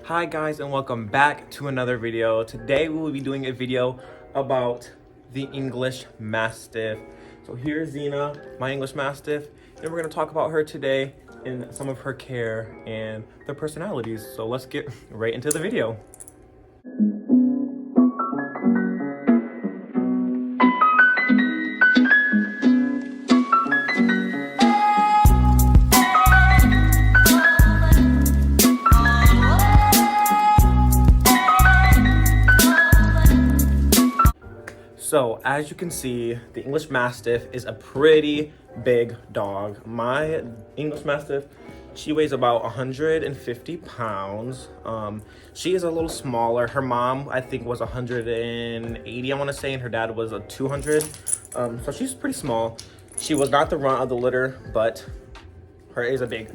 Hi guys, and welcome back to another video. Today we will be doing a video about the English Mastiff. So here's Zena, my English Mastiff, and we're going to talk about her today and some of her care and their personalities. So let's get right into the video. So as you can see, the English Mastiff is a pretty big dog. My English Mastiff, she weighs about 150 pounds. She is a little smaller. Her mom, I think, was 180, I want to say, and her dad was a 200. So she's pretty small. She was not the runt of the litter, but her is a big,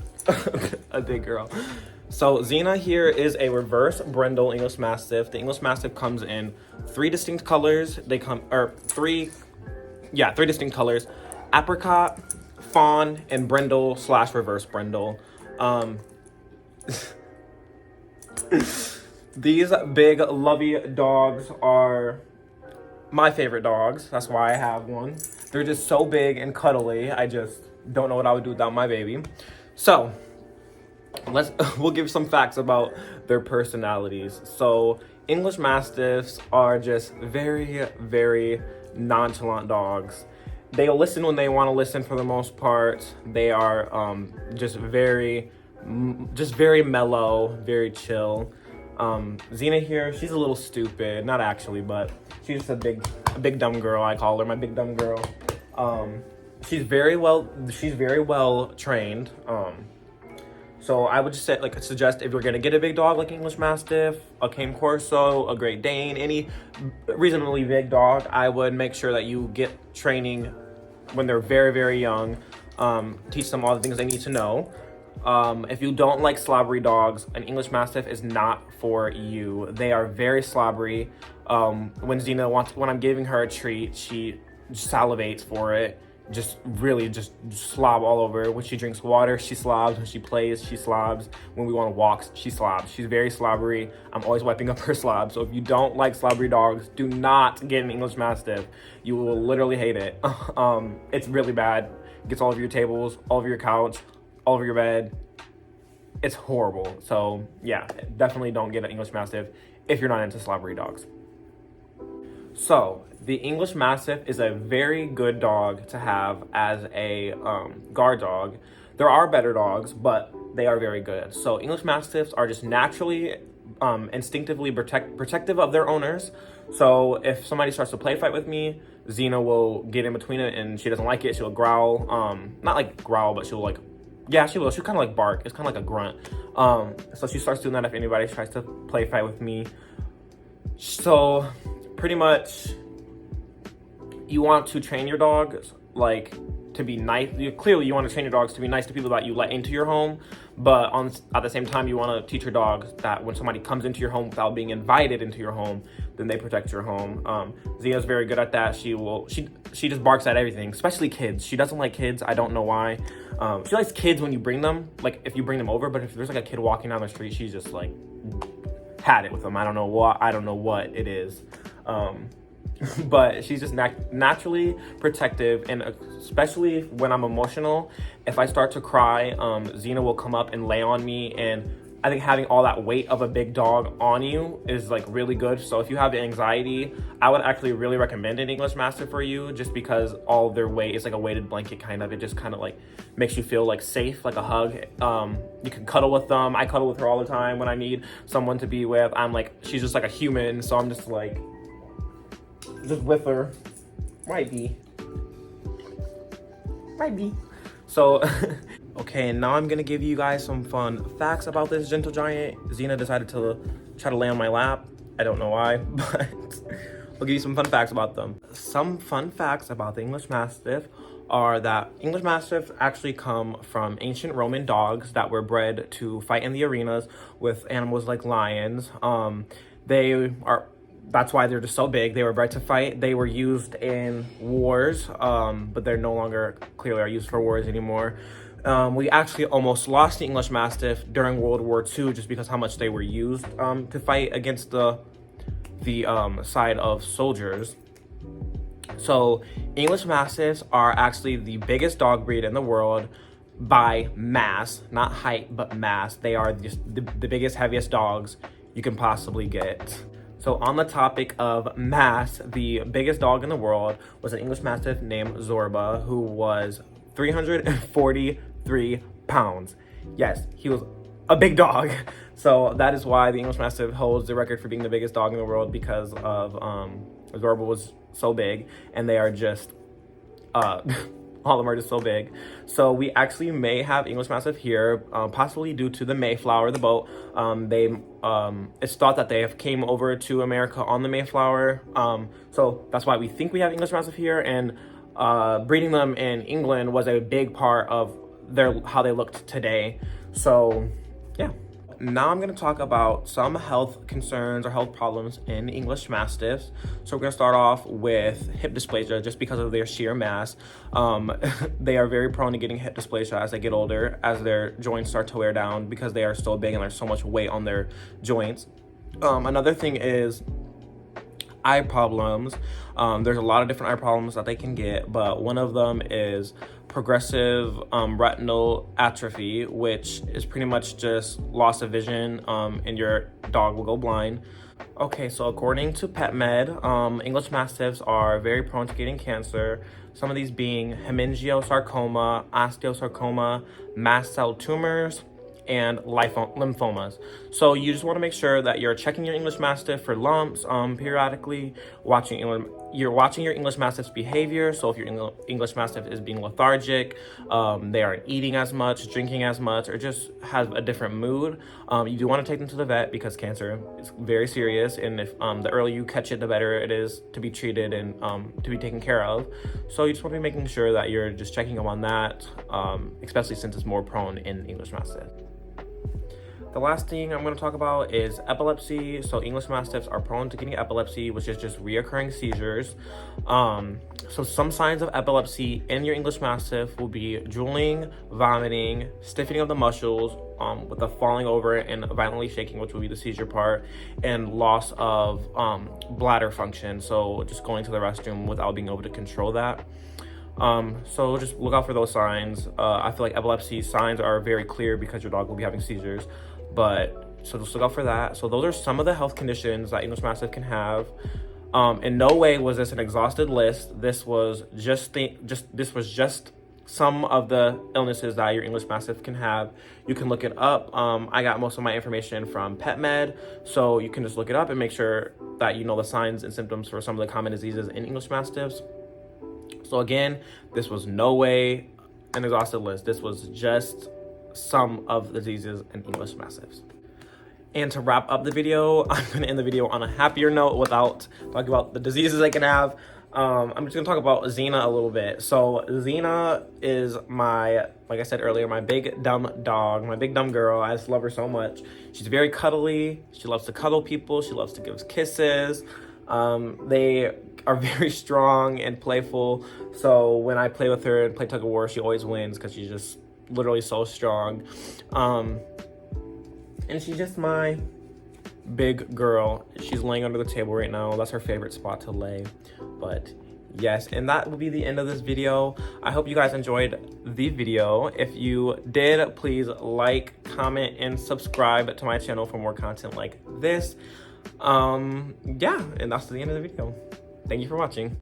a big girl. So Xena here is a reverse brindle English Mastiff. The English Mastiff comes in three distinct colors. Three distinct colors: apricot, fawn, and brindle / reverse brindle. These big, lovey dogs are my favorite dogs. That's why I have one. They're just so big and cuddly. I just don't know what I would do without my baby. So we'll give some facts about their personalities. So English Mastiffs are just very, very nonchalant dogs. They'll listen when they want to listen for the most part. They are just very mellow, very chill. Xena here, she's a little stupid. Not actually, but she's just a big dumb girl. I call her my big dumb girl. She's very well trained. So I would just say, suggest if you're gonna get a big dog like English Mastiff, a Cane Corso, a Great Dane, any reasonably big dog, I would make sure that you get training when they're very, very young. Teach them all the things they need to know. If you don't like slobbery dogs, an English Mastiff is not for you. They are very slobbery. When I'm giving her a treat, she salivates for it. Just slob all over. When she drinks water, she slobs. When she plays, she slobs. When we want to walk, she slobs. She's very slobbery. I'm always wiping up her slob. So if you don't like slobbery dogs, do not get an English Mastiff. You will literally hate it. It's really bad. It gets all over your tables, all over your couch, all over your bed. It's horrible. So yeah, definitely don't get an English Mastiff if you're not into slobbery dogs. So the English Mastiff is a very good dog to have as a guard dog. There are better dogs, but they are very good. So English Mastiffs are just naturally, instinctively protective of their owners. So if somebody starts to play fight with me, Xena will get in between it, and she doesn't like it. She'll growl. Not like growl, but she'll she will. She'll kind of like bark. It's kind of like a grunt. So she starts doing that if anybody tries to play fight with me. So pretty much, you want to train your dogs to be nice. Clearly, you want to train your dogs to be nice to people that you let into your home, but at the same time, you want to teach your dogs that when somebody comes into your home without being invited into your home, then they protect your home. Xena's very good at that. She just barks at everything, especially kids. She doesn't like kids. I don't know why. She likes kids when you bring them, if you bring them over, but if there's a kid walking down the street, she's just had it with them. I don't know what it is. But she's just naturally protective, and especially when I'm emotional, if I start to cry, Xena will come up and lay on me, and I think having all that weight of a big dog on you is really good. So if you have anxiety, I would actually really recommend an English Mastiff for you, just because all of their weight is like a weighted blanket kind of. It just kind of makes you feel safe, like a hug. You can cuddle with them. I cuddle with her all the time when I need someone to be with. She's just like a human, so I'm just with her. Might be. So, okay, and now I'm gonna give you guys some fun facts about this gentle giant. Xena decided to try to lay on my lap. I don't know why, but I'll give you some fun facts about them. Some fun facts about the English Mastiff are that English Mastiffs actually come from ancient Roman dogs that were bred to fight in the arenas with animals like lions. That's why they're just so big. They were bred to fight. They were used in wars, but they're no longer clearly are used for wars anymore. We actually almost lost the English Mastiff during World War II just because how much they were used to fight against the side of soldiers. So English Mastiffs are actually the biggest dog breed in the world by mass, not height, but mass. They are just the biggest, heaviest dogs you can possibly get. So on the topic of mass, the biggest dog in the world was an English Mastiff named Zorba, who was 343 pounds. Yes, he was a big dog. So that is why the English Mastiff holds the record for being the biggest dog in the world, because of Zorba was so big, and they are just all of them are just so big. So we actually may have English Mastiff here, possibly due to the Mayflower, the boat. It's thought that they have came over to America on the Mayflower. So that's why we think we have English Mastiff here, and breeding them in England was a big part of how they looked today. So yeah. Now I'm going to talk about some health concerns or health problems in English Mastiffs. So we're going to start off with hip dysplasia, just because of their sheer mass. They are very prone to getting hip dysplasia as they get older, as their joints start to wear down because they are so big and there's so much weight on their joints. Another thing is eye problems. There's a lot of different eye problems that they can get, but one of them is progressive retinal atrophy, which is pretty much just loss of vision, and your dog will go blind. Okay, so according to PetMed, English Mastiffs are very prone to getting cancer, some of these being hemangiosarcoma, osteosarcoma, mast cell tumors, and lymphomas. So you just want to make sure that you're checking your English Mastiff for lumps periodically, you're watching your English Mastiff's behavior. So if your English Mastiff is being lethargic, they aren't eating as much, drinking as much, or just have a different mood, you do want to take them to the vet, because cancer is very serious, and if the earlier you catch it, the better it is to be treated and to be taken care of. So you just want to be making sure that you're just checking them on that, especially since it's more prone in English Mastiff. The last thing I'm going to talk about is epilepsy. So English Mastiffs are prone to getting epilepsy, which is just reoccurring seizures. So some signs of epilepsy in your English Mastiff will be drooling, vomiting, stiffening of the muscles, with the falling over and violently shaking, which will be the seizure part, and loss of bladder function. So just going to the restroom without being able to control that. So just look out for those signs. I feel like epilepsy signs are very clear because your dog will be having seizures, so just look out for that. So those are some of the health conditions that English Mastiff can have. In no way was this an exhausted list. This was just some of the illnesses that your English Mastiff can have. You can look it up. I got most of my information from PetMed, so you can just look it up and make sure that you know the signs and symptoms for some of the common diseases in English Mastiffs. So again, this was no way an exhaustive list. This was just some of the diseases in English Mastiffs. And to wrap up the video, I'm going to end the video on a happier note without talking about the diseases they can have. I'm just going to talk about Xena a little bit. So Xena is like I said earlier, my big dumb dog, my big dumb girl. I just love her so much. She's very cuddly. She loves to cuddle people. She loves to give kisses. They are very strong and playful. So when I play with her and play tug of war, she always wins because she's just literally so strong. And she's just my big girl. She's laying under the table right now. That's her favorite spot to lay. But yes, and that will be the end of this video. I hope you guys enjoyed the video. If you did, please like, comment, and subscribe to my channel for more content like this. Yeah, and that's the end of the video. Thank you for watching.